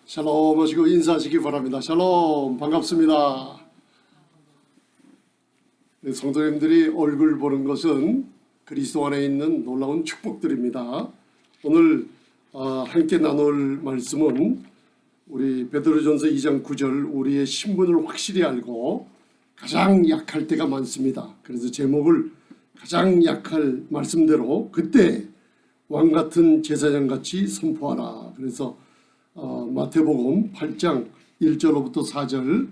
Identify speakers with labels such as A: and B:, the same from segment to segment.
A: 샬롬 하시고 인사하시기 바랍니다. 샬롬 반갑습니다. 네, 성도님들이 얼굴 보는 것은 그리스도 안에 있는 놀라운 축복들입니다. 오늘 함께 나눌 말씀은 우리 베드로전서 2장 9절 우리의 신분을 확실히 알고 가장 약할 때가 많습니다. 그래서 제목을 가장 약할 말씀대로 그때 왕같은 제사장같이 선포하라. 그래서 마태복음 8장 1절로부터 4절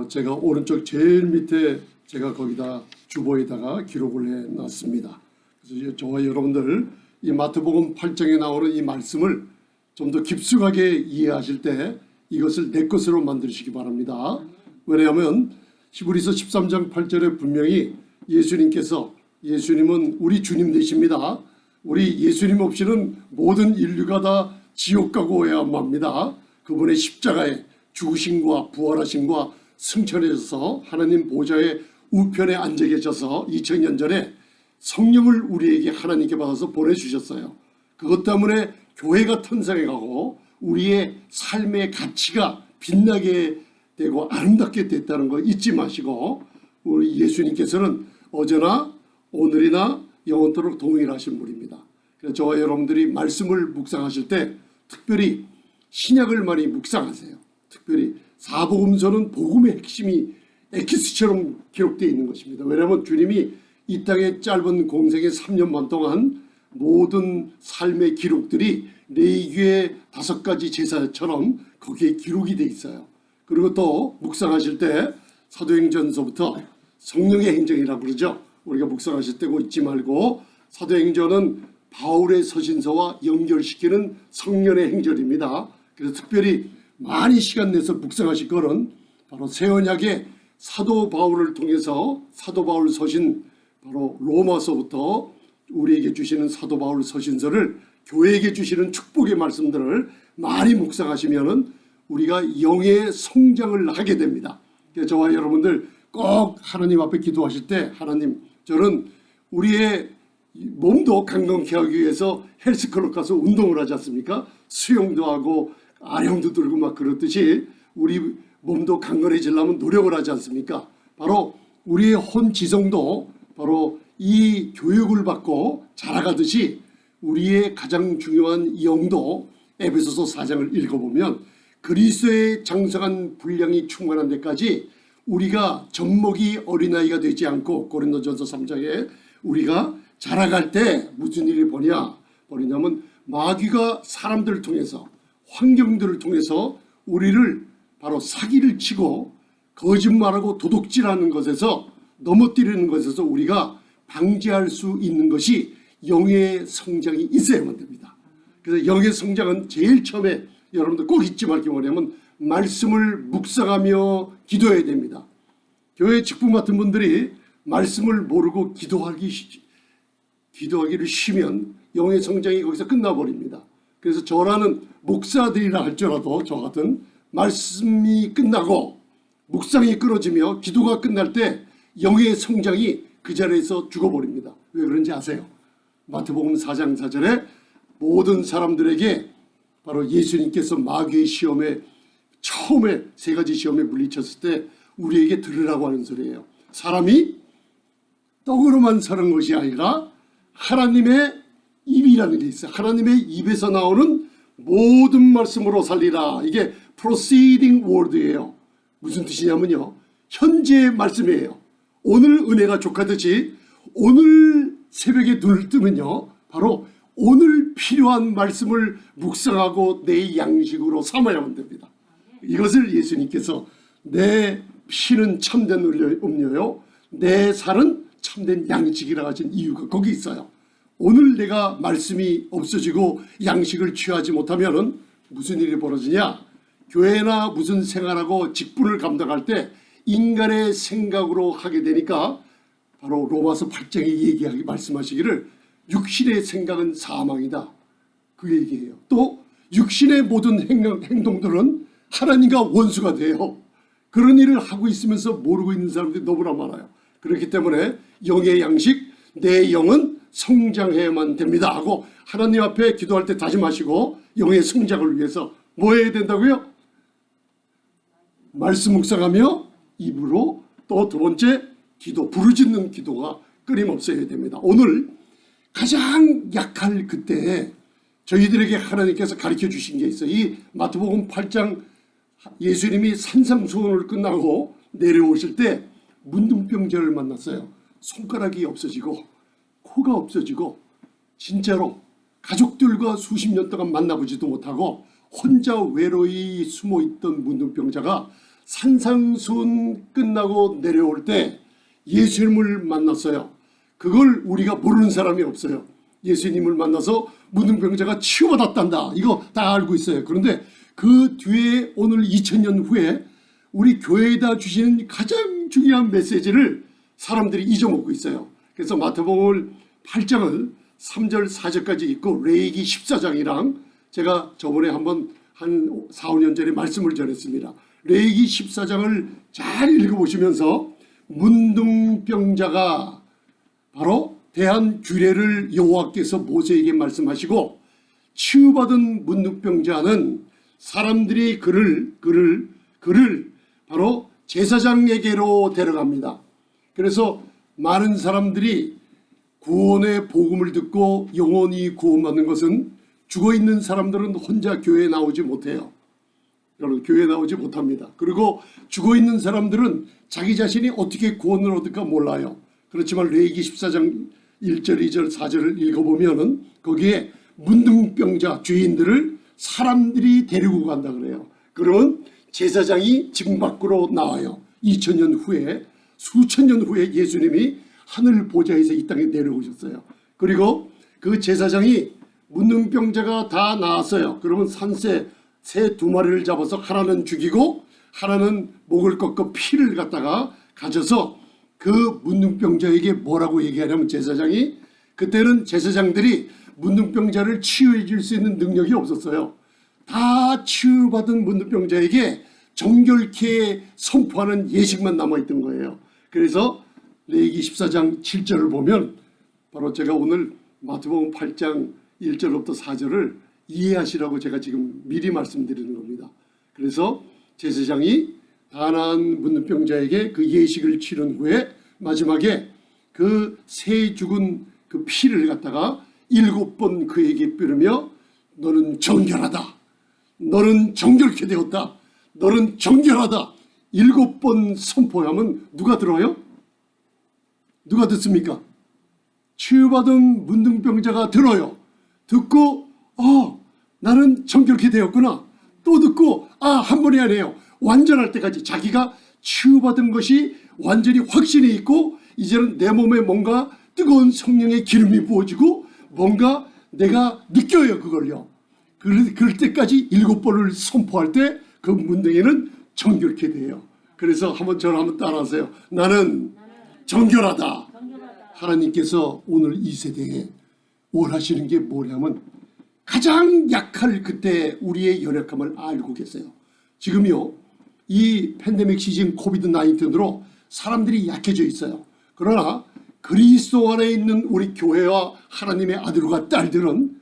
A: 제가 오른쪽 제일 밑에 제가 거기다 주보에다가 기록을 해놨습니다. 그래서 저와 여러분들 이 마태복음 8장에 나오는 이 말씀을 좀 더 깊숙하게 이해하실 때 이것을 내 것으로 만드시기 바랍니다. 왜냐하면 히브리서 13장 8절에 분명히 예수님은 우리 주님 되십니다. 우리 예수님 없이는 모든 인류가 다 지옥 가고 해야만 합니다. 그분의 십자가에 죽으심과 부활하심과 승천하셔서 하나님 보좌의 우편에 앉아 계셔서 2000년 전에 성령을 우리에게 하나님께 받아서 보내주셨어요. 그것 때문에 교회가 탄생해 가고 우리의 삶의 가치가 빛나게 되고 아름답게 됐다는 거 잊지 마시고 우리 예수님께서는 어제나 오늘이나 영원토록 동일하신 분입니다. 그래서 저와 여러분들이 말씀을 묵상하실 때 특별히 신약을 많이 묵상하세요. 특별히 사복음서는 복음의 핵심이 엑기스처럼 기록되어 있는 것입니다. 왜냐하면 주님이 이 땅의 짧은 공생의 3년 반 동안 모든 삶의 기록들이 레위기의 5가지 제사처럼 거기에 기록이 되어 있어요. 그리고 또 묵상하실 때 사도행전서부터 성령의 행정이라고 그러죠. 우리가 묵상하실 때고 잊지 말고 사도행전은 바울의 서신서와 연결시키는 성령의 행전입니다. 그래서 특별히 많이 시간 내서 묵상하실 거는 바로 새언약의 사도 바울을 통해서 사도 바울 서신 바로 로마서부터 우리에게 주시는 사도 바울 서신서를 교회에게 주시는 축복의 말씀들을 많이 묵상하시면은 우리가 영의 성장을 하게 됩니다. 그래서 저와 여러분들 꼭 하나님 앞에 기도하실 때 하나님 저는 우리의 몸도 강건케 하기 위해서 헬스클럽 가서 운동을 하지 않습니까? 수영도 하고 아령도 들고 막 그렇듯이 우리 몸도 강건해지려면 노력을 하지 않습니까? 바로 우리의 혼지성도 바로 이 교육을 받고 자라가듯이 우리의 가장 중요한 영도 에베소서 4장을 읽어보면 그리스도의 장성한 분량이 충만한 데까지 우리가 젖먹이 어린아이가 되지 않고 고린도전서 3장에 우리가 자라갈 때 무슨 일이 벌이냐면 마귀가 사람들을 통해서 환경들을 통해서 우리를 바로 사기를 치고 거짓말하고 도둑질하는 것에서 넘어뜨리는 것에서 우리가 방지할 수 있는 것이 영의 성장이 있어야만 됩니다. 그래서 영의 성장은 제일 처음에 여러분들 꼭 잊지 말기 뭐냐면 말씀을 묵상하며 기도해야 됩니다. 교회 직분 맡은 분들이 말씀을 모르고 기도하기를 쉬면 영의 성장이 거기서 끝나버립니다. 그래서 저라는 목사들이라 할지라도 저 같은 말씀이 끝나고 묵상이 끊어지며 기도가 끝날 때 영의 성장이 그 자리에서 죽어버립니다. 왜 그런지 아세요? 마태복음 4장 4절에 모든 사람들에게 바로 예수님께서 마귀의 시험에 처음에 3가지 시험에 물리쳤을 때 우리에게 들으라고 하는 소리예요. 사람이 떡으로만 사는 것이 아니라 하나님의 입이라는 게 있어요. 하나님의 입에서 나오는 모든 말씀으로 살리라. 이게 proceeding word예요. 무슨 뜻이냐면요. 현재의 말씀이에요. 오늘 은혜가 족하듯이 오늘 새벽에 눈을 뜨면요. 바로 오늘 필요한 말씀을 묵상하고 내 양식으로 삼아야만 됩니다. 이것을 예수님께서 내 피는 참된 음료요. 내 살은 참된 양식이라 하신 이유가 거기 있어요. 오늘 내가 말씀이 없어지고 양식을 취하지 못하면 무슨 일이 벌어지냐? 교회나 무슨 생활하고 직분을 감당할 때 인간의 생각으로 하게 되니까 바로 로마서 8장에 말씀하시기를 육신의 생각은 사망이다. 그 얘기예요. 또 육신의 모든 행동들은 하나님과 원수가 돼요. 그런 일을 하고 있으면서 모르고 있는 사람들이 너무나 많아요. 그렇기 때문에 영의 양식, 내 영은 성장해야만 됩니다 하고 하나님 앞에 기도할 때 다짐하시고 영의 성장을 위해서 뭐 해야 된다고요? 말씀 묵상하며 입으로, 또 두 번째 기도, 부르짖는 기도가 끊임없어야 됩니다. 오늘 가장 약할 그때에 저희들에게 하나님께서 가르쳐 주신 게 있어요. 이 마태복음 8장 예수님이 산상수훈을 끝나고 내려오실 때 문둥병자를 만났어요. 손가락이 없어지고 코가 없어지고 진짜로 가족들과 수십 년 동안 만나보지도 못하고 혼자 외로이 숨어있던 문둥병자가 산상수훈 끝나고 내려올 때 예수님을 만났어요. 그걸 우리가 모르는 사람이 없어요. 예수님을 만나서 문둥병자가 치유받았단다. 이거 다 알고 있어요. 그런데 그 뒤에 오늘 2000년 후에 우리 교회에다 주시는 가장 중요한 메시지를 사람들이 잊어먹고 있어요. 그래서 마태복음 8장을 3절 4절까지 읽고 레위기 14장이랑 제가 저번에 한번 한 4, 5년 전에 말씀을 전했습니다. 레위기 14장을 잘 읽어보시면서 문둥병자가 바로 대한 규례를 여호와께서 모세에게 말씀하시고 치유받은 문둥병자는 사람들이 그를 바로 제사장에게로 데려갑니다. 그래서 많은 사람들이 구원의 복음을 듣고 영원히 구원받는 것은 죽어있는 사람들은 혼자 교회에 나오지 못해요. 여러분, 교회에 나오지 못합니다. 그리고 죽어있는 사람들은 자기 자신이 어떻게 구원을 얻을까 몰라요. 그렇지만 레위기 14장 1절, 2절, 4절을 읽어보면 거기에 문둥병자 죄인들을 사람들이 데리고 간다 그래요. 그러면 제사장이 집 밖으로 나와요. 2000년 후에, 수천 년 후에 예수님이 하늘 보좌에서 이 땅에 내려오셨어요. 그리고 그 제사장이 문둥병자가 다 나왔어요. 그러면 산새 새 2마리를 잡아서 하나는 죽이고 하나는 목을 꺾어 피를 갖다가 가져서 그 문둥병자에게 뭐라고 얘기하냐면 제사장이, 그때는 제사장들이 문둥병자를 치유해 줄 수 있는 능력이 없었어요. 다 치유받은 문둥병자에게 정결케 선포하는 예식만 남아있던 거예요. 그래서 레위기 14장 7절을 보면 바로 제가 오늘 마태복음 8장 1절부터 4절을 이해하시라고 제가 지금 미리 말씀드리는 겁니다. 그래서 제사장이 다 나은 문둥병자에게 그 예식을 치른 후에 마지막에 그 새 죽은 그 피를 갖다가 7번 그에게 뿌리며 너는 정결하다, 너는 정결케 되었다, 너는 정결하다 7번 선포하면 누가 들어요? 누가 듣습니까? 치유받은 문둥병자가 들어요. 듣고 나는 정결케 되었구나. 또 듣고 한 번이 아니에요. 완전할 때까지 자기가 치유받은 것이 완전히 확신이 있고 이제는 내 몸에 뭔가 뜨거운 성령의 기름이 부어지고 뭔가 내가 느껴요. 그걸요. 그럴 때까지 7번을 선포할 때 그 문둥이는 정결케 돼요. 그래서 저를 한번 따라하세요. 나는 정결하다. 하나님께서 오늘 이 세대에 원하시는 게 뭐냐면 가장 약할 그때 우리의 연약함을 알고 계세요. 지금요, 이 팬데믹 시즌 코비드 19으로 사람들이 약해져 있어요. 그러나 그리스도 안에 있는 우리 교회와 하나님의 아들과 딸들은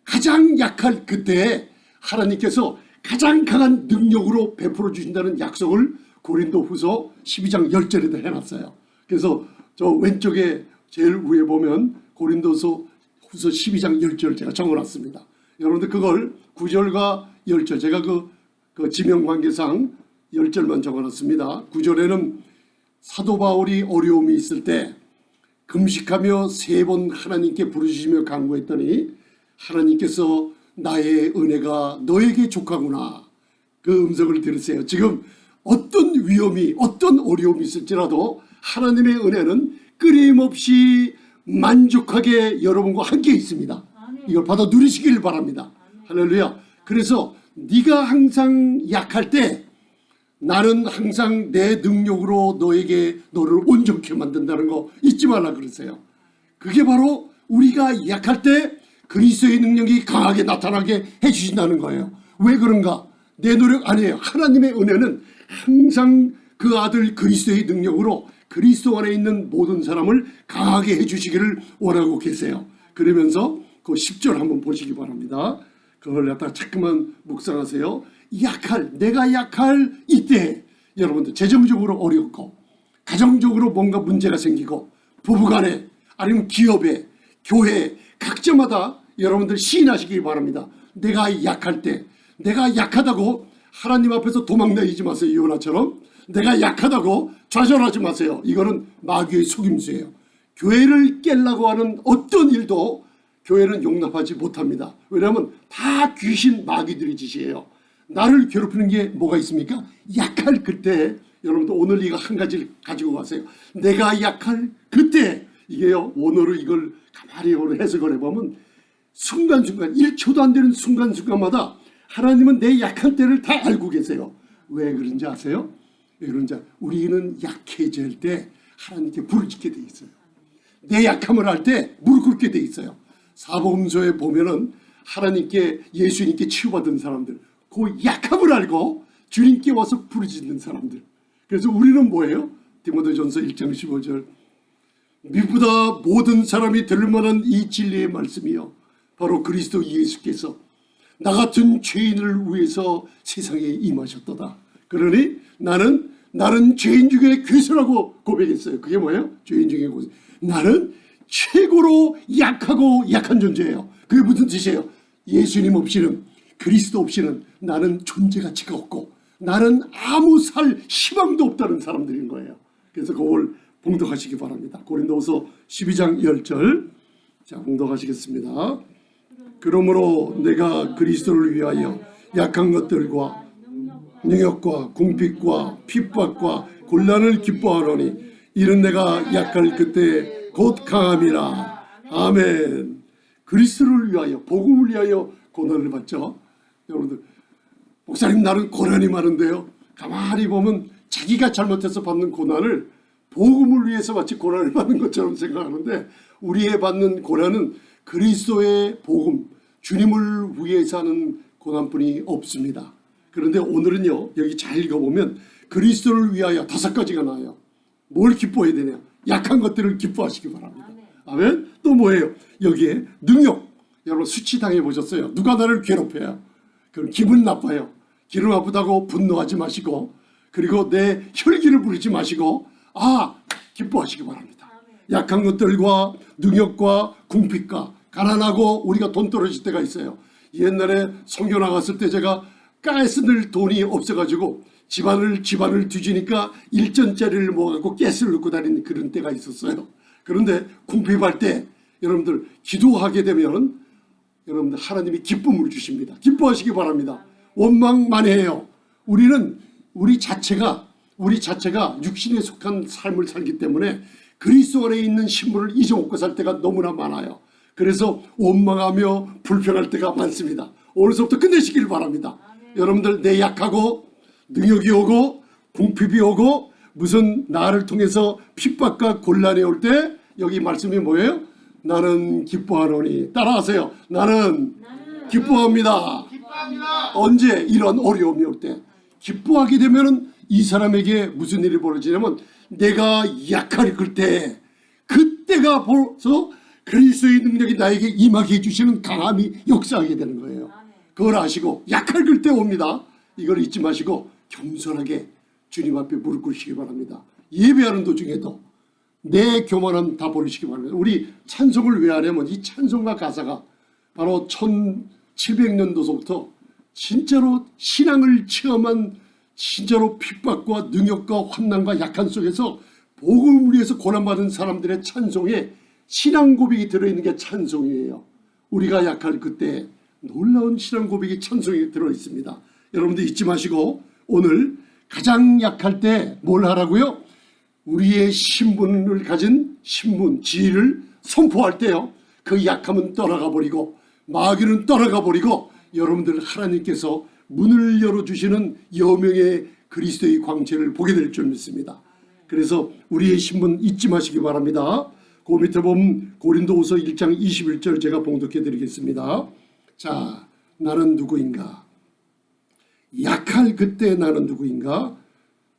A: 가장 약할 그때에 하나님께서 가장 강한 능력으로 베풀어 주신다는 약속을 고린도후서 12장 10절에도 해놨어요. 그래서 저 왼쪽에 제일 위에 보면 고린도서 후서 12장 10절 제가 적어놨습니다. 여러분들 그걸 9절과 10절 제가 그 지명관계상 10절만 적어놨습니다. 9절에는 사도 바울이 어려움이 있을 때 금식하며 3번 하나님께 부르짖으며 간구했더니 하나님께서 나의 은혜가 너에게 족하구나. 그 음성을 들으세요. 지금 어떤 위험이 어떤 어려움이 있을지라도 하나님의 은혜는 끊임없이 만족하게 여러분과 함께 있습니다. 이걸 받아 누리시길 바랍니다. 할렐루야. 그래서 네가 항상 약할 때 나는 항상 내 능력으로 너를 온전케 만든다는 거 잊지 말라 그러세요. 그게 바로 우리가 약할 때 그리스도의 능력이 강하게 나타나게 해주신다는 거예요. 왜 그런가? 내 노력 아니에요. 하나님의 은혜는 항상 그 아들 그리스도의 능력으로 그리스도 안에 있는 모든 사람을 강하게 해주시기를 원하고 계세요. 그러면서 그 10절 한번 보시기 바랍니다. 그걸 갖다가 자꾸만 묵상하세요. 내가 약할 이때 여러분들 재정적으로 어렵고 가정적으로 뭔가 문제가 생기고 부부간에 아니면 기업에 교회 각자마다 여러분들 시인하시기 바랍니다. 내가 약할 때 내가 약하다고 하나님 앞에서 도망다니지 마세요. 요나처럼 내가 약하다고 좌절하지 마세요. 이거는 마귀의 속임수예요. 교회를 깨려고 하는 어떤 일도 교회는 용납하지 못합니다. 왜냐하면 다 귀신 마귀들의 짓이에요. 나를 괴롭히는 게 뭐가 있습니까? 약할 그때 여러분들 오늘 이거 한 가지를 가지고 가세요. 내가 약할 그때 이게요. 오늘은 이걸 가만히 오늘 해석을 해보면 순간순간 1초도 안 되는 순간순간마다 하나님은 내 약한 때를 다 알고 계세요. 왜 그런지 아세요? 왜 그런지 우리는 약해질 때 하나님께 부르짖게 돼 있어요. 내 약함을 할 때 무릎 꿇게 돼 있어요. 사복음서에 보면은 하나님께 예수님께 치유받은 사람들 그 약함을 알고 주님께 와서 부르짖는 사람들. 그래서 우리는 뭐예요? 디모데전서 1장 15절 미보다 모든 사람이 들을 만한 이 진리의 말씀이요 바로 그리스도 예수께서 나 같은 죄인을 위해서 세상에 임하셨도다. 그러니 나는 죄인 중에 괴수라고 고백했어요. 그게 뭐예요? 죄인 중에 괴수. 나는 최고로 약하고 약한 존재예요. 그게 무슨 뜻이에요? 예수님 없이는 그리스도 없이는 나는 존재 가치가 없고 나는 아무 살 희망도 없다는 사람들인 거예요. 그래서 그걸 봉독하시기 바랍니다. 고린도후서 12장 10절 자 봉독하시겠습니다. 그러므로 내가 그리스도를 위하여 약한 것들과 능력과 궁핍과 핍박과 곤란을 기뻐하노니 이는 내가 약할 그때 곧 강함이라. 아멘. 그리스도를 위하여 복음을 위하여 고난을 받죠. 여러분들 목사님 나는 고난이 많은데요. 가만히 보면 자기가 잘못해서 받는 고난을 복음을 위해서 마치 고난을 받는 것처럼 생각하는데 우리의 받는 고난은 그리스도의 복음 주님을 위해서 하는 고난뿐이 없습니다. 그런데 오늘은요 여기 잘 읽어보면 그리스도를 위하여 5가지가 나와요. 뭘 기뻐해야 되냐? 약한 것들을 기뻐하시기 바랍니다. 아멘. 또 뭐예요? 여기에 능력. 여러분 수치당해 보셨어요? 누가 나를 괴롭혀요? 그럼 기분 나빠요. 기분 나쁘다고 분노하지 마시고 그리고 내 혈기를 부리지 마시고 기뻐하시기 바랍니다. 약한 것들과 능력과 궁핍과 가난하고 우리가 돈 떨어질 때가 있어요. 옛날에 선교 나갔을 때 제가 가스 넣을 돈이 없어가지고 집안을 뒤지니까 1전짜리를 모아갖고 가스를 넣고 다니는 그런 때가 있었어요. 그런데 궁핍할 때 여러분들 기도하게 되면 여러분들 하나님이 기쁨을 주십니다. 기뻐하시기 바랍니다. 원망만해요. 우리 자체가 육신에 속한 삶을 살기 때문에 그리스도 안에 있는 신분을 잊어먹고 살 때가 너무나 많아요. 그래서 원망하며 불평할 때가 많습니다. 오늘서부터 끝내시길 바랍니다. 여러분들 내 약하고 능력이 오고 궁핍이 오고 무슨 나를 통해서 핍박과 곤란이 올 때 여기 말씀이 뭐예요? 나는 기뻐하노니. 따라하세요. 나는 기뻐합니다. 언제 이런 어려움이 올 때 기뻐하게 되면 이 사람에게 무슨 일이 벌어지냐면 내가 약할 그때가 벌써 그리스도의 능력이 나에게 임하게 해주시는 강함이 역사하게 되는 거예요. 그걸 아시고 약할 그때 옵니다. 이걸 잊지 마시고 겸손하게 주님 앞에 무릎 꿇으시기 바랍니다. 예배하는 도중에도 내 교만함 다 버리시기 바랍니다. 우리 찬송을 왜 하냐면 이 찬송과 가사가 바로 1700년도서부터 진짜로 신앙을 체험한 진짜로 핍박과 능력과 환난과 약한 속에서 복음을 위해서 고난받은 사람들의 찬송에 신앙 고백이 들어있는 게 찬송이에요. 우리가 약할 그때 놀라운 신앙 고백이 찬송에 들어있습니다. 여러분들 잊지 마시고 오늘 가장 약할 때 뭘 하라고요? 우리의 신분을 가진 신분, 지위를 선포할 때요. 그 약함은 떠나가 버리고 마귀는 떠나가 버리고 여러분들 하나님께서 문을 열어주시는 여명의 그리스도의 광채를 보게 될 줄 믿습니다. 그래서 우리의 신분 잊지 마시기 바랍니다. 그 밑에 보면 고린도후서 1장 21절 제가 봉독해 드리겠습니다. 자, 나는 누구인가? 약할 그때 나는 누구인가?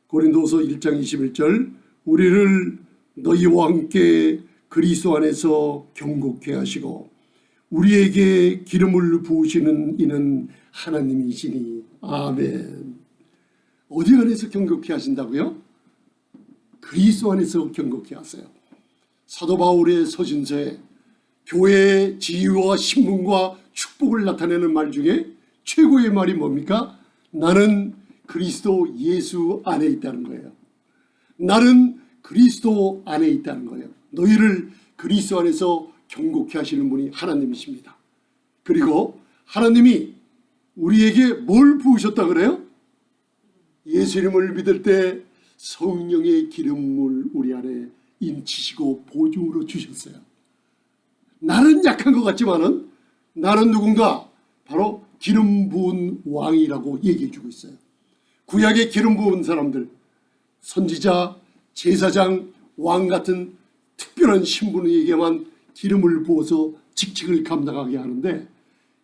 A: 고린도후서 1장 21절 우리를 너희와 함께 그리스도 안에서 경고케 하시고 우리에게 기름을 부으시는 이는 하나님이시니. 아멘. 어디 안에서 경고케 하신다고요? 그리스도 안에서 경고케 하세요. 사도 바울의 서신서에 교회의 지위와 신분과 축복을 나타내는 말 중에 최고의 말이 뭡니까? 나는 그리스도 예수 안에 있다는 거예요. 나는 그리스도 안에 있다는 거예요. 너희를 그리스도 안에서 경고케 하시는 분이 하나님이십니다. 그리고 하나님이 우리에게 뭘 부으셨다 그래요? 예수님을 믿을 때 성령의 기름을 우리 안에 인치시고 보증으로 주셨어요. 나는 약한 것 같지만은 나는 누군가? 바로 기름 부은 왕이라고 얘기해 주고 있어요. 구약의 기름 부은 사람들, 선지자, 제사장, 왕 같은 특별한 신분에게만 기름을 부어서 직책을 감당하게 하는데,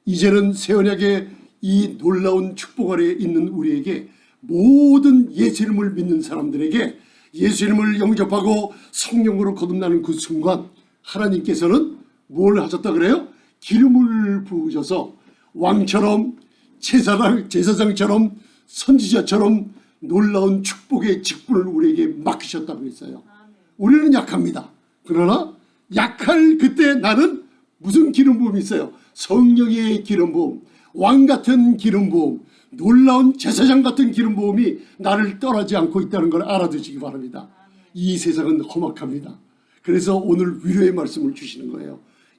A: 이제는 새 언약의 이 놀라운 축복 아래 있는 우리에게, 모든 예수님을 믿는 사람들에게 예수님을 영접하고 성령으로 거듭나는 그 순간 하나님께서는 뭘 하셨다 그래요? 기름을 부으셔서 왕처럼, 제사장처럼, 선지자처럼 놀라운 축복의 직분을 우리에게 맡기셨다고 했어요. 우리는 약합니다. 그러나 약할 그때 나는 무슨 기름 부음이 있어요? 성령의 기름 부음, 왕 같은 기름 부음, 놀라운 제사장 같은 기름 부음이 나를 떠나지 않고 있다는 걸 알아두시기 바랍니다. 이 세상은 험악합니다. 그래서 오늘 위로의 말씀을 주시는 거예요.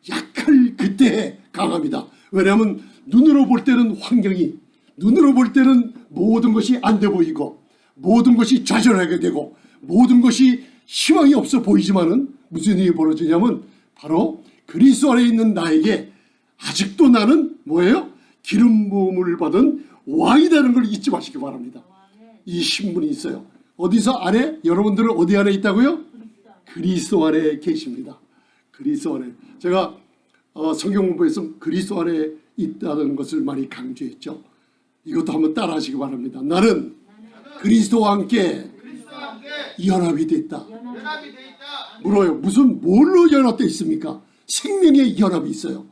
A: 약할 그때 강합니다. 왜냐하면 눈으로 볼 때는 환경이, 눈으로 볼 때는 모든 것이 안 돼 보이고, 모든 것이 좌절하게 되고, 모든 것이 희망이 없어 보이지만은 무슨 일이 벌어지냐면 바로 그리스도 안에 있는 나에게 아직도 나는 뭐예요? 기름 부음을 받은 왕이라는 걸 잊지 마시기 바랍니다. 이 신분이 있어요. 어디서 안에? 여러분들은 어디 안에 있다고요? 그리스도 안에 계십니다. 그리스도 안에. 제가 성경 공부에서 그리스도 안에 있다는 것을 많이 강조했죠. 이것도 한번 따라 하시기 바랍니다. 나는 그리스도와 함께 연합이 됐다. 물어요. 무슨 뭘로 연합되어 있습니까? 생명의 연합이 있어요.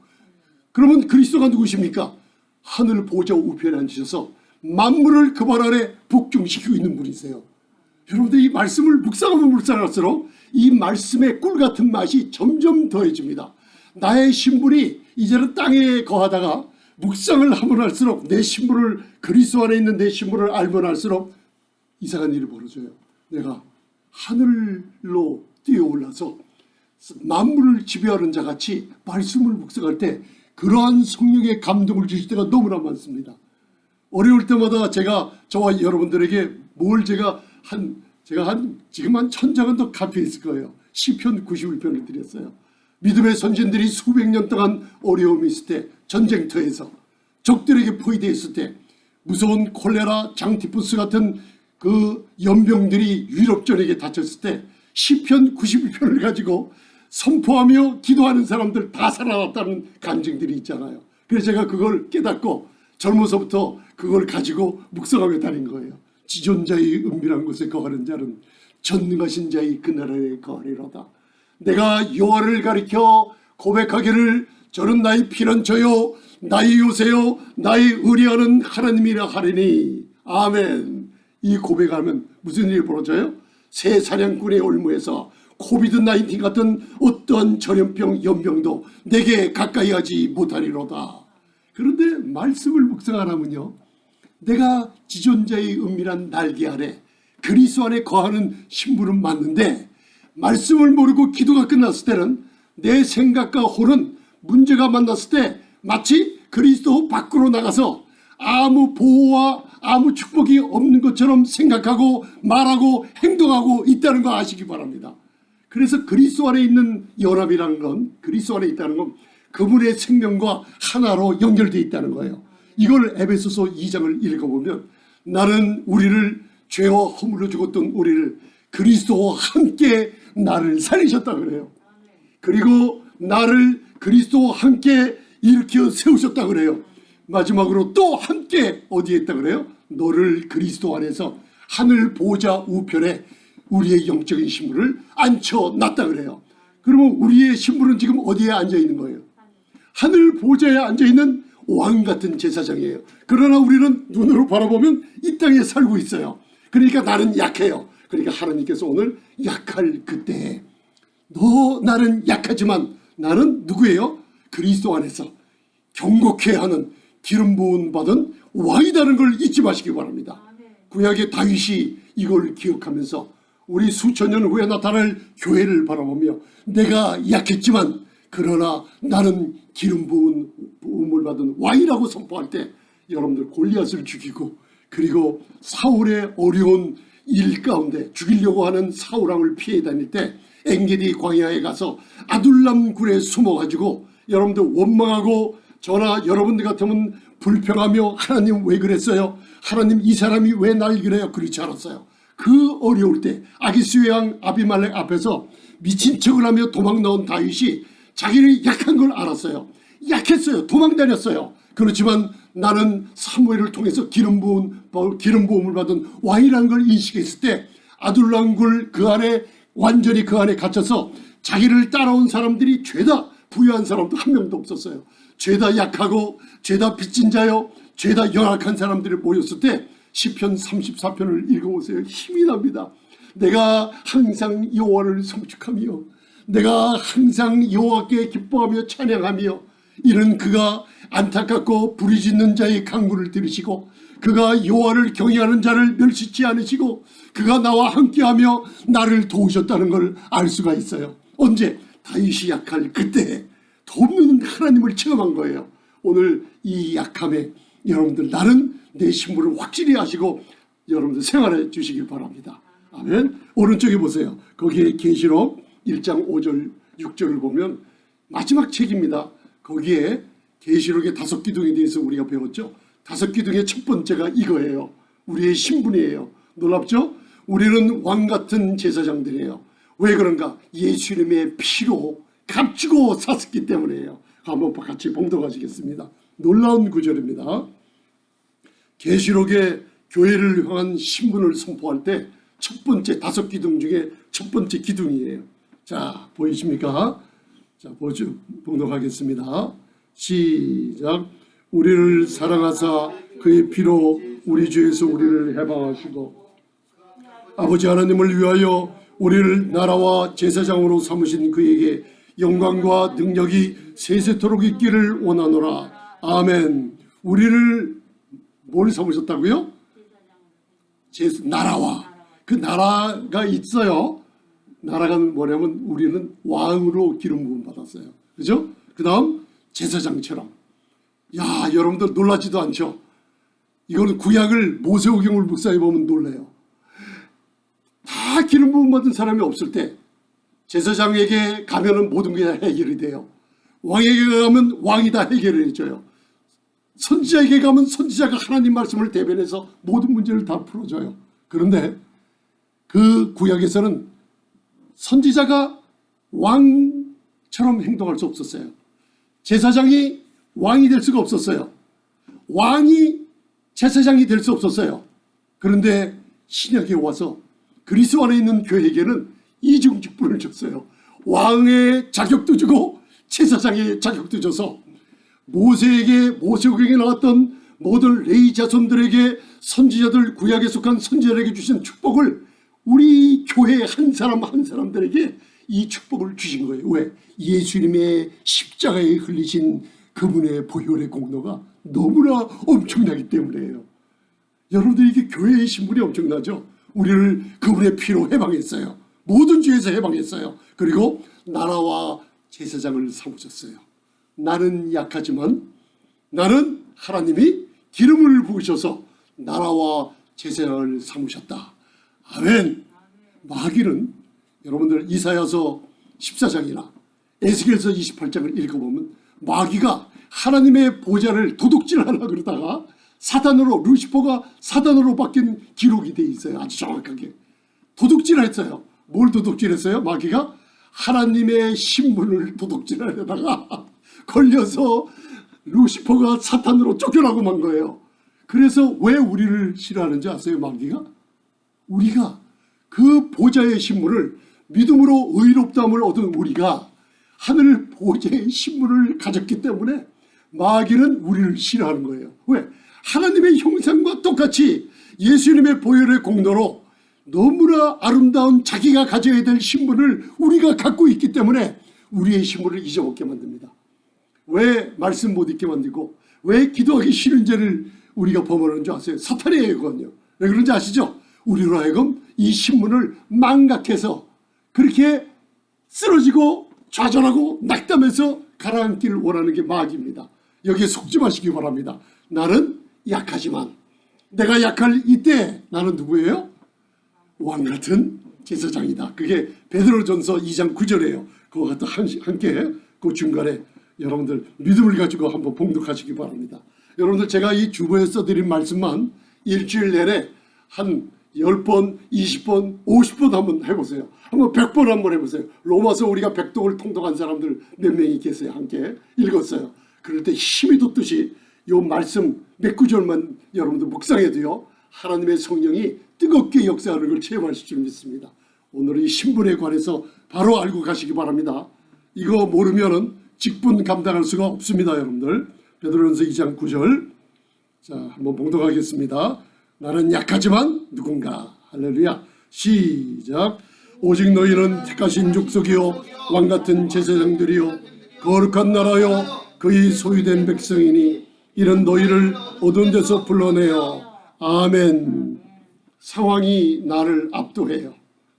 A: 그러면 그리스도가 누구십니까? 하늘 보좌 우편에 앉으셔서 만물을 그 발 아래 복종시키고 있는 분이세요. 여러분들 이 말씀을 묵상하면 묵상할수록 이 말씀의 꿀 같은 맛이 점점 더해집니다. 나의 신분이 이제는 땅에 거하다가 묵상을 하면 할수록 내 신분을, 그리스도 안에 있는 내 신분을 알면 할수록 이상한 일이 벌어져요. 내가 하늘로 뛰어올라서 만물을 지배하는 자같이 말씀을 묵상할 때 그러한 성령의 감동을 주실 때가 너무나 많습니다. 어려울 때마다 제가 저와 여러분들에게 뭘 제가 지금 한 1000장은 더 갚여 있을 거예요. 시편 91편을 드렸어요. 믿음의 선진들이 수백 년 동안 어려움이 있을 때, 전쟁터에서 적들에게 포위되어 있을 때, 무서운 콜레라, 장티푸스 같은 그 연병들이 유럽전에게 다쳤을 때 시편 91편을 가지고 선포하며 기도하는 사람들 다 살아났다는 간증들이 있잖아요. 그래서 제가 그걸 깨닫고 젊어서부터 그걸 가지고 묵상하며 다닌 거예요. 지존자의 은밀한 곳에 거하는 자는 전능하신 자의 그 나라에 거하리로다. 내가 여호와를 가리켜 고백하기를 저는 나의 피난처요 나의 요새요 나의 의리하는 하나님이라 하리니. 아멘. 이 고백하면 무슨 일이 벌어져요? 새 사냥꾼의 올무에서 코비드-19 같은 어떠한 전염병, 연병도 내게 가까이 하지 못하리로다. 그런데 말씀을 묵상 안 하면요, 내가 지존자의 은밀한 날개 아래 그리스도 안에 거하는 신분은 맞는데 말씀을 모르고 기도가 끝났을 때는 내 생각과 혼은 문제가 만났을 때 마치 그리스도 밖으로 나가서 아무 보호와 아무 축복이 없는 것처럼 생각하고 말하고 행동하고 있다는 거 아시기 바랍니다. 그래서 그리스도 안에 있는 연합이라는 건, 그리스도 안에 있다는 건 그분의 생명과 하나로 연결되어 있다는 거예요. 이걸 에베소서 2장을 읽어보면 나는 우리를 죄와 허물로 죽었던 우리를 그리스도와 함께 나를 살리셨다 그래요. 그리고 나를 그리스도와 함께 일으켜 세우셨다 그래요. 마지막으로 또 함께 어디에 있다 그래요? 너를 그리스도 안에서 하늘 보좌 우편에 우리의 영적인 신분을 앉혀놨다 그래요. 그러면 우리의 신분은 지금 어디에 앉아 있는 거예요? 하늘 보좌에 앉아있는 왕 같은 제사장이에요. 그러나 우리는 눈으로 바라보면 이 땅에 살고 있어요. 그러니까 나는 약해요. 그러니까 하나님께서 오늘 약할 그때 너 나는 약하지만 나는 누구예요? 그리스도 안에서 경고케 하는 기름 부음 받은 왕이라는 걸 잊지 마시기 바랍니다. 구약의 다윗이 이걸 기억하면서 우리 수천 년 후에 나타날 교회를 바라보며 내가 약했지만 그러나 나는 기름 부음을 받은 왕이라고 선포할 때 여러분들 골리앗을 죽이고 그리고 사울의 어려운 일 가운데 죽이려고 하는 사울왕을 피해 다닐 때 엔게디 광야에 가서 아둘람 굴에 숨어가지고 여러분들 원망하고 저나 여러분들 같으면 불평하며 하나님 왜 그랬어요? 하나님 이 사람이 왜 날 그래요? 그렇지 않았어요. 그 어려울 때 아기스의 왕 아비말렉 앞에서 미친 척을 하며 도망 나온 다윗이 자기를 약한 걸 알았어요. 약했어요. 도망 다녔어요. 그렇지만 나는 사무엘을 통해서 기름 부음을 받은 왕이라는 걸 인식했을 때 아둘람굴 그 안에 완전히 그 안에 갇혀서 자기를 따라온 사람들이 죄다 부유한 사람도 한 명도 없었어요. 죄다 약하고 죄다 빚진 자요 죄다 연약한 사람들이 모였을 때 시편 34편을 읽어보세요. 힘이 납니다. 내가 항상 여호와를 성축하며 내가 항상 여호와께 기뻐하며 찬양하며 이는 그가 안타깝고 부르짖는 자의 간구를 들으시고 그가 여호와를 경외하는 자를 멸시치 않으시고 그가 나와 함께하며 나를 도우셨다는 걸 알 수가 있어요. 언제? 다윗이 약할 그때 돕는 하나님을 체험한 거예요. 오늘 이 약함에 여러분들 나는 내 신분을 확실히 아시고 여러분들 생활해 주시길 바랍니다. 아멘. 오른쪽에 보세요. 거기에 계시록 1장 5절 6절을 보면 마지막 책입니다. 거기에 계시록의 5기둥에 대해서 우리가 배웠죠. 5기둥의 첫 번째가 이거예요. 우리의 신분이에요. 놀랍죠? 우리는 왕같은 제사장들이에요. 왜 그런가? 예수님의 피로 값주고 샀기 때문이에요. 한번 같이 봉독하시겠습니다. 놀라운 구절입니다. 계시록의 교회를 향한 신분을 선포할 때 첫 번째 5기둥 중에 첫 번째 기둥이에요. 자, 보이십니까? 자, 봉독하겠습니다. 시작. 우리를 사랑하사 그의 피로 우리 죄에서 우리를 해방하시고 아버지 하나님을 위하여 우리를 나라와 제사장으로 삼으신 그에게 영광과 능력이 세세토록 있기를 원하노라. 아멘. 우리를 뭘 삼으셨다고요? 나라와. 그 나라가 있어요. 나라가 뭐냐면 우리는 왕으로 기름 부음 받았어요. 그죠? 그 다음 제사장처럼. 야, 여러분들 놀라지도 않죠? 이거는 구약을 모세오경을 묵상해 보면 놀래요. 다 기름 부음 받은 사람이 없을 때 제사장에게 가면은 모든 게 해결이 돼요. 왕에게 가면 왕이 다 해결을 해줘요. 선지자에게 가면 선지자가 하나님 말씀을 대변해서 모든 문제를 다 풀어줘요. 그런데 그 구약에서는 선지자가 왕처럼 행동할 수 없었어요. 제사장이 왕이 될 수가 없었어요. 왕이 제사장이 될 수 없었어요. 그런데 신약에 와서 그리스도 안에 있는 교회에게는 이중직분을 줬어요. 왕의 자격도 주고 제사장의 자격도 줘서 모세에게 모세오경에 나왔던 모든 레위 자손들에게 선지자들 구약에 속한 선지자들에게 주신 축복을 우리 교회 한 사람 한 사람들에게 이 축복을 주신 거예요. 왜? 예수님의 십자가에 흘리신 그분의 보혈의 공로가 너무나 엄청나기 때문이에요. 여러분들 이게 교회의 신분이 엄청나죠. 우리를 그분의 피로 해방했어요. 모든 죄에서 해방했어요. 그리고 나라와 제사장을 삼으셨어요. 나는 약하지만 나는 하나님이 기름을 부으셔서 나라와 제사장을 삼으셨다. 아멘. 마귀는 여러분들 이사야서 14장이나 에스겔서 28장을 읽어보면 마귀가 하나님의 보좌를 도둑질하려고 그러다가 사단으로 루시퍼가 사단으로 바뀐 기록이 돼 있어요. 아주 정확하게 도둑질했어요. 뭘 도둑질했어요? 마귀가 하나님의 신분을 도둑질하려다가 걸려서 루시퍼가 사탄으로 쫓겨나고 만 거예요. 그래서 왜 우리를 싫어하는지 아세요? 마귀가? 우리가 그 보좌의 신분을 믿음으로 의롭다함을 얻은 우리가 하늘 보좌의 신분을 가졌기 때문에 마귀는 우리를 싫어하는 거예요. 왜? 하나님의 형상과 똑같이 예수님의 보혈의 공로로 너무나 아름다운 자기가 가져야 될 신분을 우리가 갖고 있기 때문에 우리의 신분을 잊어먹게 만듭니다. 왜 말씀 못 읽게 만들고 왜 기도하기 싫은 죄를 우리가 범하는 줄 아세요? 사탄이에요. 그건요. 왜 그런지 아시죠? 우리로 하여금 이 신분을 망각해서 그렇게 쓰러지고 좌절하고 낙담해서 가라앉기를 원하는 게 마귀입니다. 여기에 속지 마시기 바랍니다. 나는 약하지만 내가 약할 이때 나는 누구예요? 왕같은 제사장이다. 그게 베드로전서 2장 9절이에요. 그거 갖다 함께 그 중간에 여러분들 믿음을 가지고 한번 봉독하시기 바랍니다. 여러분들 제가 이 주보에 써드린 말씀만 일주일 내내 한 10번, 20번, 50번 한번 해보세요. 한번 100번 한번 해보세요. 로마서 우리가 100독을 통독한 사람들 몇 명이 계세요. 함께 읽었어요. 그럴 때 힘이 돋듯이 이 말씀 몇 구절만 여러분들 묵상해도요. 하나님의 성령이 뜨겁게 역사하는 걸 체험하실 줄 믿습니다. 오늘 이 신분에 관해서 바로 알고 가시기 바랍니다. 이거 모르면은 직분 감당할 수가 없습니다. 여러분들 베드로전서 2장 9절 자 한번 봉독하겠습니다. 나는 약하지만 누군가 할렐루야 시작 오직 너희는 택하신 족속이요 왕같은 제사장들이요 거룩한 나라요 그의 소유된 백성이니 이는 너희를 어두운 데서 불러내어 아멘. 상황이 나를 압도해요.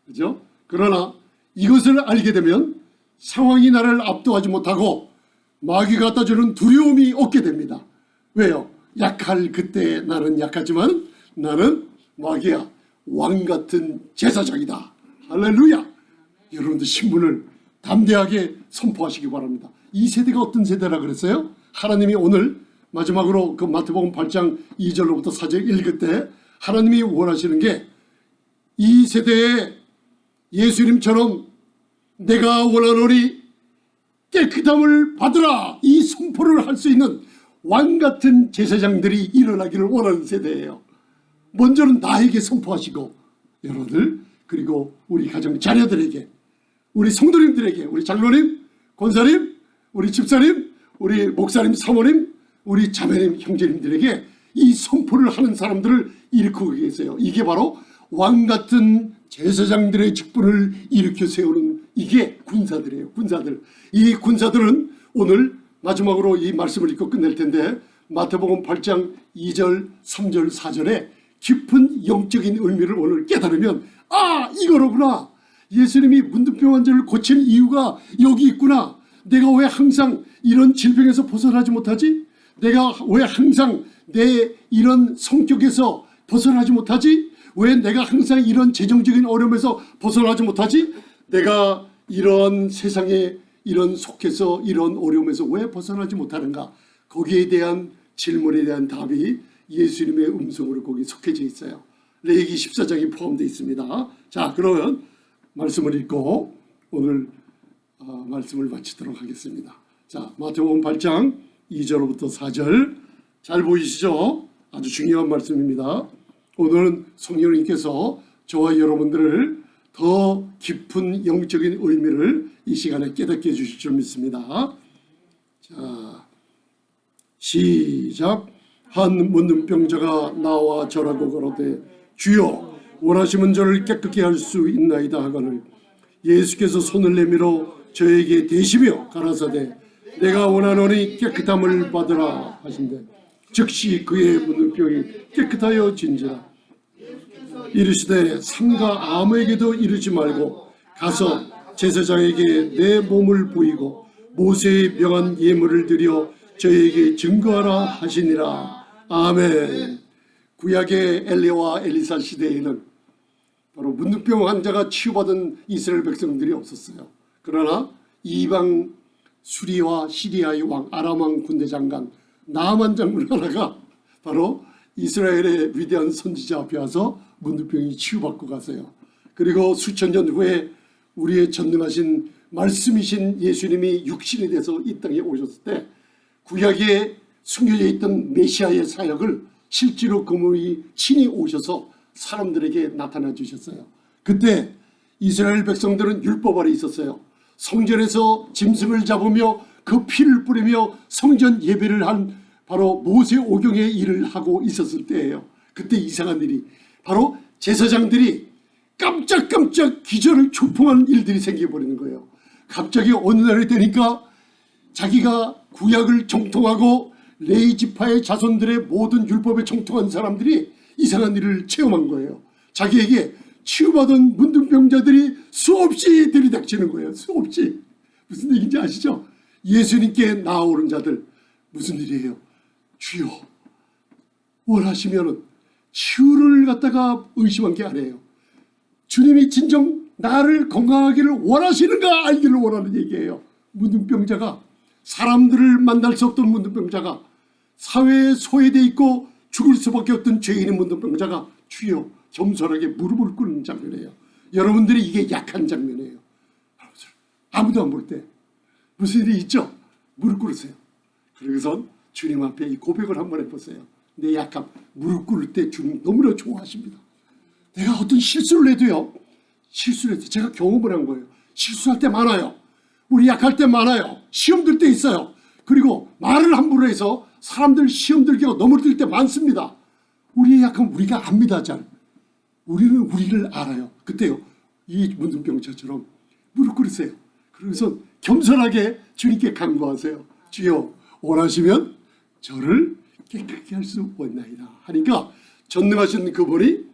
A: 그죠? 그러나 이것을 알게 되면 상황이 나를 압도하지 못하고 마귀가 갖다주는 두려움이 없게 됩니다. 왜요? 약할 그때 나는 약하지만 나는 마귀야 왕같은 제사장이다. 할렐루야. 여러분들 신분을 담대하게 선포하시기 바랍니다. 이 세대가 어떤 세대라 그랬어요? 하나님이 오늘 마지막으로 그 마태복음 8장 2절로부터 4절 읽을 때 하나님이 원하시는 게 이 세대에 예수님처럼 내가 원하노니 깨끗함을 받으라 이 선포를 할 수 있는 왕같은 제사장들이 일어나기를 원하는 세대예요. 먼저는 나에게 선포하시고 여러분들 그리고 우리 가정 자녀들에게 우리 성도님들에게 우리 장로님, 권사님, 우리 집사님, 우리 목사님, 사모님, 우리 자매님, 형제님들에게 이 선포를 하는 사람들을 일으키고 계세요. 이게 바로 왕같은 제사장들의 직분을 일으켜 세우는 이게 군사들이에요. 군사들. 이 군사들은 오늘 마지막으로 이 말씀을 읽고 끝낼 텐데 마태복음 8장 2절, 3절, 4절에 깊은 영적인 의미를 오늘 깨달으면 아 이거로구나. 예수님이 문둥병 환자를 고친 이유가 여기 있구나. 내가 왜 항상 이런 질병에서 벗어나지 못하지? 내가 왜 항상 내 이런 성격에서 벗어나지 못하지? 왜 내가 항상 이런 재정적인 어려움에서 벗어나지 못하지? 내가 이런 세상에 이런 속해서 이런 어려움에서 왜 벗어나지 못하는가? 거기에 대한 질문에 대한 답이 예수님의 음성으로 거기 속해져 있어요. 레위기 14장이 포함되어 있습니다. 자 그러면 말씀을 읽고 오늘 말씀을 마치도록 하겠습니다. 자 마태복음 8장 2절부터 4절 잘 보이시죠? 아주 중요한 말씀입니다. 오늘은 성령님께서 저와 여러분들을 더 깊은 영적인 의미를 이 시간에 깨닫게 해주실 줄 믿습니다. 자, 시작. 한 문둥병자가 나와 절하고 걸어대 주여 원하시면 저를 깨끗게 할 수 있나이다 하거늘 예수께서 손을 내밀어 저에게 대시며 가라사대 내가 원하노니 깨끗함을 받으라 하신대 즉시 그의 문둥병이 깨끗하여 진지라 이르시되 삼가 아무에게도 이르지 말고 가서 제사장에게 내 몸을 보이고 모세의 명한 예물을 드려 저에게 증거하라 하시니라. 아멘. 구약의 엘리야와 엘리사 시대에는 바로 문둥병 환자가 치유받은 이스라엘 백성들이 없었어요. 그러나 이방 수리와 시리아의 왕 아람 왕 군대 장관 나아만 장군 하나가 바로 이스라엘의 위대한 선지자 앞에 와서 문둥병이 치유받고 가세요. 그리고 수천 년 후에 우리의 전능하신 말씀이신 예수님이 육신이 돼서 이 땅에 오셨을 때 구약에 숨겨져 있던 메시아의 사역을 실제로 그분이 친히 오셔서 사람들에게 나타나 주셨어요. 그때 이스라엘 백성들은 율법 아래 있었어요. 성전에서 짐승을 잡으며 그 피를 뿌리며 성전 예배를 한 바로 모세오경의 일을 하고 있었을 때예요. 그때 이상한 일이 바로 제사장들이 깜짝깜짝 기절을 초풍한 일들이 생겨버리는 거예요. 갑자기 어느 날이 되니까 자기가 구약을 정통하고 레위 지파의 자손들의 모든 율법에 정통한 사람들이 이상한 일을 체험한 거예요. 자기에게 치유받은 문둥병자들이 수없이 들이닥치는 거예요. 수없이. 무슨 얘기인지 아시죠? 예수님께 나아오는 자들 무슨 일이에요? 주여 원하시면 치유를 갖다가 의심한 게 아니에요. 주님이 진정 나를 건강하기를 원하시는가 알기를 원하는 얘기예요. 문둥병자가, 사람들을 만날 수 없던 문둥병자가, 사회에 소외되어 있고 죽을 수밖에 없던 죄인의 문둥병자가 주여 겸손하게 무릎을 꿇는 장면이에요. 여러분들이 이게 약한 장면이에요. 아무도 안 볼 때 무슨 일이 있죠? 무릎 꿇으세요. 그러고선 주님 앞에 이 고백을 한번 해보세요. 내 약함, 무릎 꿇을 때 주님 너무나 좋아하십니다. 내가 어떤 실수를 해도요. 실수를 해도 제가 경험을 한 거예요. 실수할 때 많아요. 우리 약할 때 많아요. 시험 들 때 있어요. 그리고 말을 함부로 해서 사람들 시험 들게 넘어질 때 많습니다. 우리의 약함 우리가 압니다. 잘. 우리는 우리를 알아요. 그때요. 이 문둥병자처럼 무릎 꿇으세요. 그래서 겸손하게 주님께 간구하세요. 주여 원하시면 저를 깨끗하게 할 수 없나이다 하니까 전능하신 그분이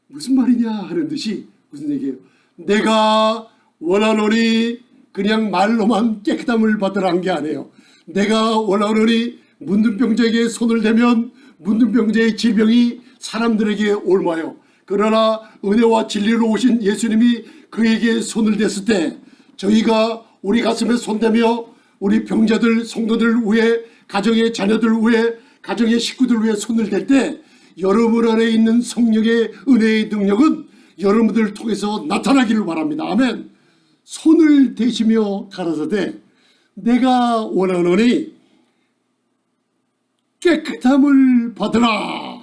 A: 무슨 말이냐 하는 듯이 무슨 얘기예요? 내가 원하노니 그냥 말로만 깨끗함을 받으라는 게 아니에요. 내가 원하노니 문둥병자에게 손을 대면 문둥병자의 질병이 사람들에게 옮아요. 그러나 은혜와 진리로 오신 예수님이 그에게 손을 댔을 때 저희가 우리 가슴에 손대며 우리 병자들, 성도들 위해, 가정의 자녀들 위해, 가정의 식구들 위해 손을 댈 때 여러분 안에 있는 성령의 은혜의 능력은 여러분들을 통해서 나타나기를 바랍니다. 아멘. 손을 대시며 가라사대 내가 원하노니 깨끗함을 받으라.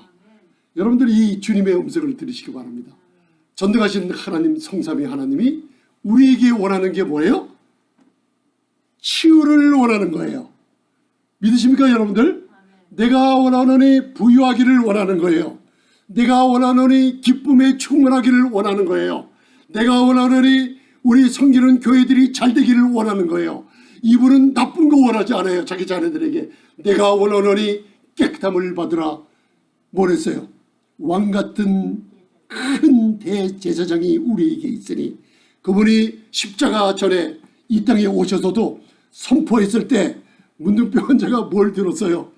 A: 여러분들이 이 주님의 음성을 들으시기 바랍니다. 전능하신 하나님, 성삼위 하나님이 우리에게 원하는 게 뭐예요? 치유를 원하는 거예요. 믿으십니까 여러분들? 내가 원하노니 부유하기를 원하는 거예요. 내가 원하노니 기쁨에 충만하기를 원하는 거예요. 내가 원하노니 우리 섬기는 교회들이 잘 되기를 원하는 거예요. 이분은 나쁜 거 원하지 않아요. 자기 자녀들에게 내가 원하노니 깨끗함을 받으라. 뭐랬어요? 왕같은 큰 대제사장이 우리에게 있으니 그분이 십자가 전에 이 땅에 오셔서도 선포했을 때 문둥병 환자가 뭘 들었어요?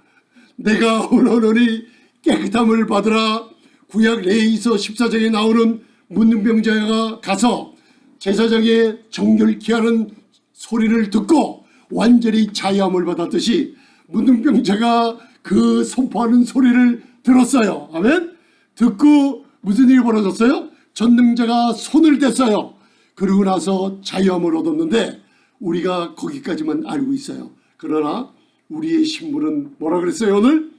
A: 내가 원하노니 깨끗함을 받으라. 구약 레위기서 14장에 나오는 문둥병자가 가서 제사장의 정결케 하는 소리를 듣고 완전히 자유함을 받았듯이 문둥병자가 그 선포하는 소리를 들었어요. 아멘. 듣고 무슨 일이 벌어졌어요? 전능자가 손을 댔어요. 그러고 나서 자유함을 얻었는데 우리가 거기까지만 알고 있어요. 그러나 우리의 신분은 뭐라 그랬어요? 오늘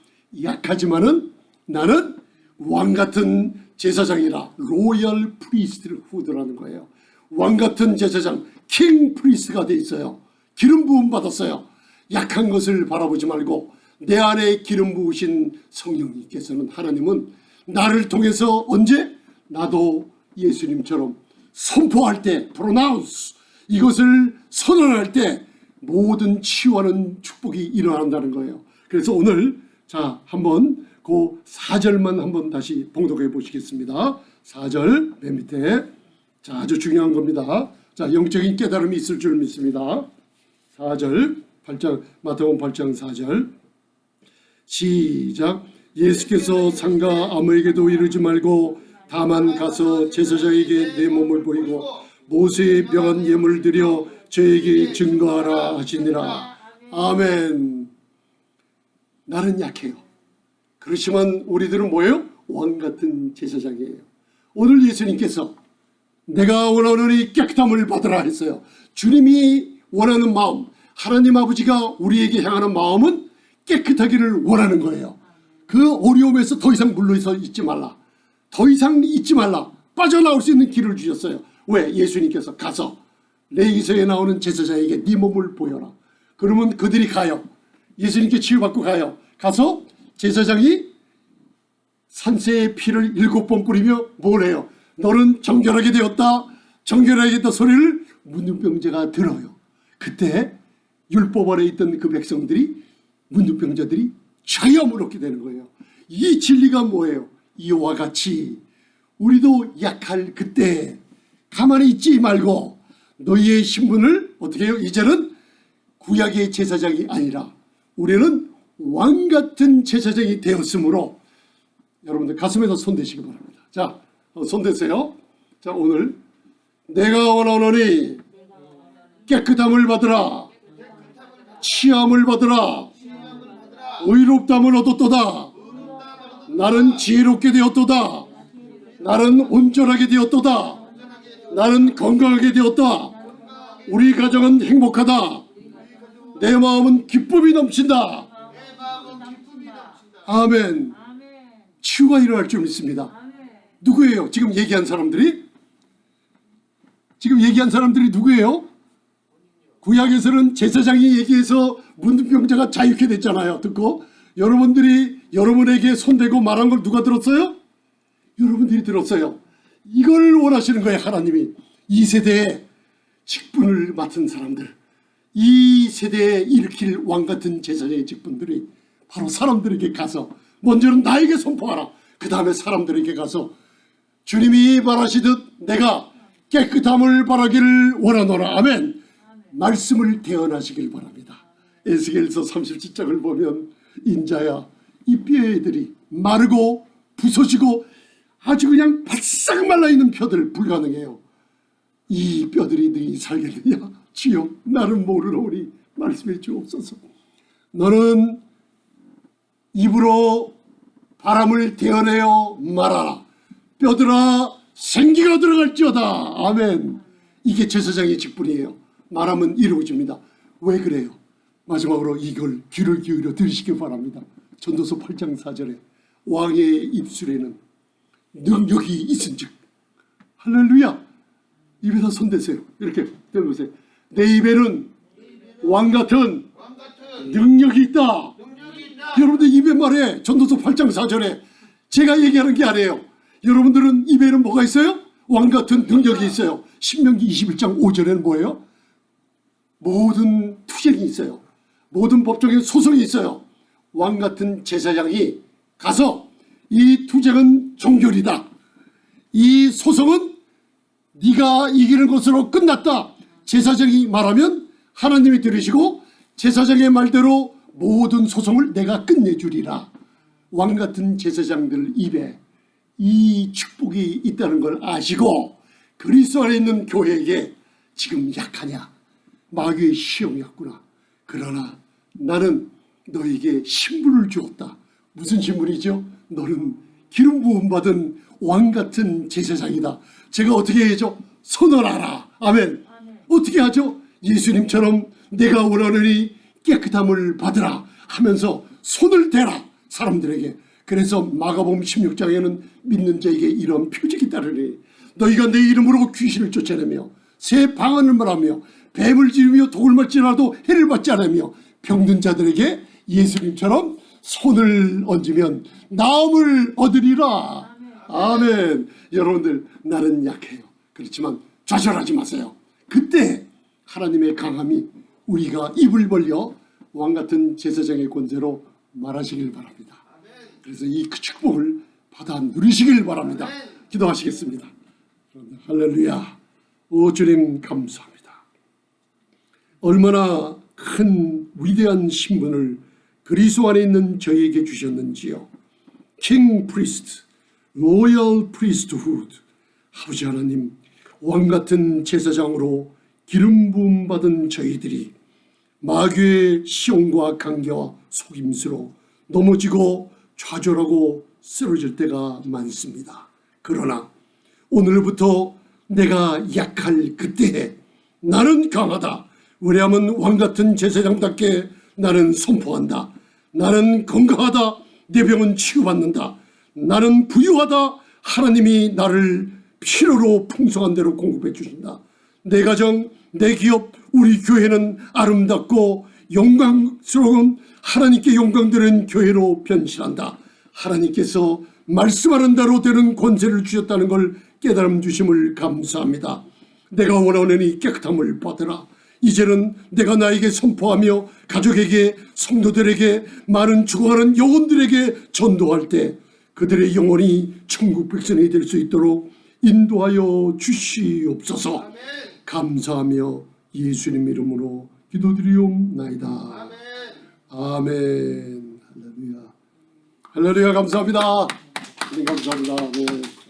A: 약하지만은 나는 왕같은 제사장이라. 로열 프리스트후드라는 거예요. 왕같은 제사장, 킹 프리스트가 돼 있어요. 기름 부음 받았어요. 약한 것을 바라보지 말고 내 안에 기름 부으신 성령님께서는, 하나님은 나를 통해서 언제? 나도 예수님처럼 선포할 때, 프로나운스, 이것을 선언할 때 모든 치유하는 축복이 일어난다는 거예요. 그래서 오늘 자 한번 그 4절만 한번 다시 봉독해 보시겠습니다. 4절 맨 밑에 자 아주 중요한 겁니다. 자 영적인 깨달음이 있을 줄 믿습니다. 4절 8장 마태복음 8장 4절 시작. 예수께서 상가 아무에게도 이르지 말고 다만 가서 제사장에게 내 몸을 보이고 모세의 명한 예물을 드려 저에게 증거하라 하시니라. 아멘. 나는 약해요. 그렇지만 우리들은 뭐예요? 왕같은 제사장이에요. 오늘 예수님께서 내가 원하노니 깨끗함을 받으라 했어요. 주님이 원하는 마음, 하나님 아버지가 우리에게 향하는 마음은 깨끗하기를 원하는 거예요. 그 어려움에서 더 이상 물러서 있지 말라. 더 이상 있지 말라. 빠져나올 수 있는 길을 주셨어요. 왜? 예수님께서 가서 레위기서에 나오는 제사장에게 네 몸을 보여라. 그러면 그들이 가요. 예수님께 치유받고 가요. 가서 제사장이 산새의 피를 7번 뿌리며 뭘 해요? 너는 정결하게 되었다. 정결하게 됐다 소리를 문둥병자가 들어요. 그때 율법 아래 있던 그 백성들이, 문둥병자들이 자유함을 얻게 되는 거예요. 이 진리가 뭐예요? 이와 같이 우리도 약할 그때 가만히 있지 말고 너희의 신분을 어떻게 해요? 이제는 구약의 제사장이 아니라 우리는 왕같은 제사장이 되었으므로 여러분들 가슴에다 손대시기 바랍니다. 자, 손대세요. 자, 오늘 내가 원하노니 깨끗함을 받으라. 치함을 받으라. 의롭담을 얻었도다. 나는 지혜롭게 되었도다. 나는 온전하게 되었도다. 나는 건강하게 되었다. 우리 가정은 행복하다. 내 마음은 기쁨이 넘친다. 아멘. 치유가 일어날 줄 믿습니다. 누구예요? 지금 얘기한 사람들이? 지금 얘기한 사람들이 누구예요? 구약에서는 제사장이 얘기해서 문둥병자가 자유케 됐잖아요. 듣고 여러분들이 여러분에게 손대고 말한 걸 누가 들었어요? 여러분들이 들었어요. 이걸 원하시는 거예요. 하나님이. 이 세대에 직분을 맡은 사람들, 이 세대에 일으킬 왕같은 제사장의 직분들이 바로 사람들에게 가서 먼저는 나에게 선포하라. 그 다음에 사람들에게 가서 주님이 말하시듯 내가 깨끗함을 바라기를 원하노라. 아멘. 말씀을 대언하시길 바랍니다. 에스겔서 37장을 보면 인자야 이 뼈애들이 마르고 부서지고 아주 그냥 바싹 말라있는 뼈들 불가능해요. 이 뼈들이 너희 살겠느냐? 주여 나는 모르노니 말씀해 주옵소서. 너는 입으로 바람을 대어내어 말하라. 뼈들아 생기가 들어갈지어다. 아멘. 이게 제사장의 직분이에요. 말하면 이루어집니다. 왜 그래요? 마지막으로 이걸 귀를 기울여 들으시기 바랍니다. 전도서 8장 4절에 왕의 입술에는 능력이 있은즉. 할렐루야. 입에다 손대세요. 이렇게 대보세요. 내 입에는 왕같은 능력이 있다. 여러분들 입에 말해. 전도서 8장 4절에 제가 얘기하는 게 아니에요. 여러분들은 입에는 뭐가 있어요? 왕같은 능력이 있어요. 신명기 21장 5절에는 뭐예요? 모든 투쟁이 있어요. 모든 법정에 소송이 있어요. 왕같은 제사장이 가서 이 투쟁은 종결이다. 이 소송은 네가 이기는 것으로 끝났다. 제사장이 말하면 하나님이 들으시고 제사장의 말대로 모든 소송을 내가 끝내주리라. 왕같은 제사장들 입에 이 축복이 있다는 걸 아시고 그리스도 안에 있는 교회에게 지금 약하냐? 마귀의 시험이었구나. 그러나 나는 너에게 신분을 주었다. 무슨 신분이죠? 너는 기름 부음 받은 왕같은 제사장이다. 제가 어떻게 해야죠? 선언하라. 아멘. 어떻게 하죠? 예수님처럼 내가 원하노니 깨끗함을 받으라 하면서 손을 대라 사람들에게. 그래서 마가복음 16장에는 믿는 자에게 이런 표적이 따르니 너희가 내 이름으로 귀신을 쫓아내며 새 방언을 말하며 뱀을 지르며 독을 맞지라도 해를 받지 않으며 병든 자들에게 예수님처럼 손을 얹으면 나음을 얻으리라. 아멘. 여러분들 나는 약해요. 그렇지만 좌절하지 마세요. 그때 하나님의 강함이 우리가 입을 벌려 왕같은 제사장의 권세로 말하시길 바랍니다. 그래서 이 축복을 받아 누리시길 바랍니다. 기도하시겠습니다. 할렐루야. 오 주님 감사합니다. 얼마나 큰 위대한 신분을 그리스도 안에 있는 저에게 주셨는지요. 킹 프리스트, 로열 프리스트후드. 아버지 하나님, 왕같은 제사장으로 기름 부음 받은 저희들이 마귀의 시험과 강겨와 속임수로 넘어지고 좌절하고 쓰러질 때가 많습니다. 그러나 오늘부터 내가 약할 그때에 나는 강하다. 왜냐하면 왕같은 제사장답게 나는 선포한다. 나는 건강하다. 내 병은 치유받는다. 나는 부유하다. 하나님이 나를 필요로 풍성한 대로 공급해 주신다. 내 가정, 내 기업, 우리 교회는 아름답고 영광스러운 하나님께 영광되는 교회로 변신한다. 하나님께서 말씀하는 대로 되는 권세를 주셨다는 걸 깨달음 주심을 감사합니다. 내가 원하는 이 깨끗함을 받으라. 이제는 내가 나에게 선포하며 가족에게, 성도들에게, 많은 죽어가는 영혼들에게 전도할 때 그들의 영혼이 천국 백성이 될 수 있도록 인도하여 주시옵소서. 감사하며 예수님 이름으로 기도드리옵나이다. 아멘. 할렐루야. 할렐루야. 감사합니다. 감사합니다. 네.